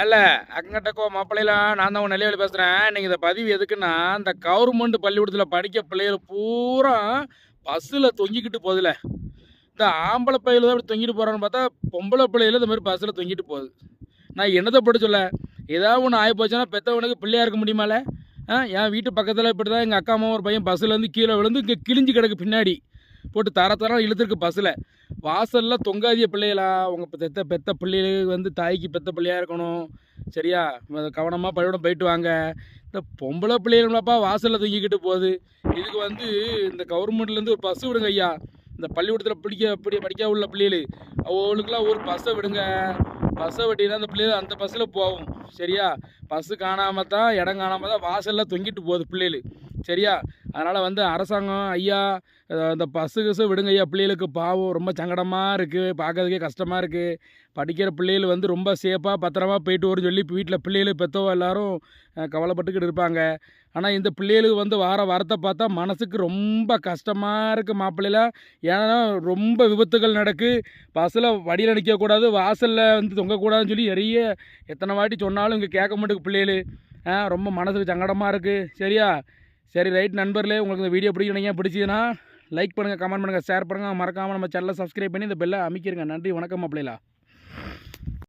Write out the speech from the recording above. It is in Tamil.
ஏல அங்கட்டக்கோ மாப்பிள்ளைலாம் நான் தான் உன் நெல்லைவேலி பேசுகிறேன். இன்னைக்கு இந்த பதிவு எதுக்குன்னா, இந்த கவர்மெண்ட் பள்ளிக்கூடத்தில் படிக்க பிள்ளைகள் பூரா பஸ்ஸில் தொங்கிக்கிட்டு போகுதுல. இந்த ஆம்பளை பையில தான் இப்படி தொங்கிட்டு போகிறான்னு பார்த்தா, பொம்பளை பிள்ளைகள் இந்த மாதிரி பஸ்ஸில் தொங்கிட்டு போகுது. நான் என்னத்தை படி சொல்ல, ஏதாவது ஒன்று ஆகி போச்சுன்னா பெற்றவனுக்கு பிள்ளையா இருக்க முடியுமால? என் வீட்டு பக்கத்தில் இப்படி தான் எங்கள் அக்கா அம்மா ஒரு பையன் பஸ்ஸுலேருந்து கீழே விழுந்து இங்கே கிழிஞ்சு கிடக்கு பின்னாடி போட்டு தர இழுத்துருக்கு பஸ்ஸில். வாசலில் தொங்காதிய பிள்ளைகளா உங்கள் பெத்த பிள்ளைகளுக்கு வந்து தாய்க்கு பெத்த பிள்ளையாக இருக்கணும். சரியா? கவனமாக பள்ளிக்கூடம் போயிட்டு வாங்க. இந்த பொம்பளை பிள்ளைகளாப்பா வாசலில் தொங்கிக்கிட்டு போகுது. இதுக்கு வந்து இந்த கவர்மெண்ட்லேருந்து ஒரு பஸ்ஸு விடுங்க ஐயா. இந்த பள்ளிக்கூடத்தில் படிக்க உள்ள பிள்ளைகள் அவங்களுக்குலாம் ஒரு பஸ்ஸை விடுங்க. பஸ்ஸை விட்டிங்கன்னா அந்த பிள்ளைகள் அந்த பஸ்ஸில் போகும். சரியா? பஸ்ஸு காணாமல் தான் இடம் காணாமல் தான் வாசலில் தொங்கிட்டு போகுது பிள்ளைகள். சரியா? அதனால் வந்து அரசாங்கம் ஐயா இந்த பஸ்ஸு விடுங்க ஐயா. பிள்ளைகளுக்கு பாவம் ரொம்ப சங்கடமாக இருக்குது, பார்க்கறதுக்கே கஷ்டமாக இருக்குது. படிக்கிற பிள்ளைகள் வந்து ரொம்ப சேஃபாக பத்திரமா போயிட்டு வரும்னு சொல்லி வீட்டில் பிள்ளைகள் பெற்றவோ எல்லோரும் கவலைப்பட்டுக்கிட்டு இருப்பாங்க. ஆனால் இந்த பிள்ளைகளுக்கு வந்து வரத்தை பார்த்தா மனசுக்கு ரொம்ப கஷ்டமாக இருக்குது மாப்பிள்ளையில. ஏன்னா ரொம்ப விபத்துகள் நடக்கு. பஸ்ஸில் வடியில் நிற்கக்கூடாது, வாசலில் வந்து தொங்கக்கூடாதுன்னு சொல்லி நிறைய எத்தனை வாட்டி சொன்னாலும் இங்கே கேட்க மாட்டேங்குது பிள்ளைகள். ரொம்ப மனசுக்கு சங்கடமாக இருக்குது. சரியா? சரி ரைட் நண்பர்களே, உங்களுக்கு இந்த வீடியோ பிடிச்சதுன்னா லைக் பண்ணுங்கள், கமெண்ட் பண்ணுங்கள், ஷேர் பண்ணுங்கள். மறக்காமல் நம்ம சேனலை சப்ஸ்கிரைப் பண்ணி இந்த பெல்லை அமைக்கிருங்க. நன்றி, வணக்கம் மாப்பிள்ளைகளா.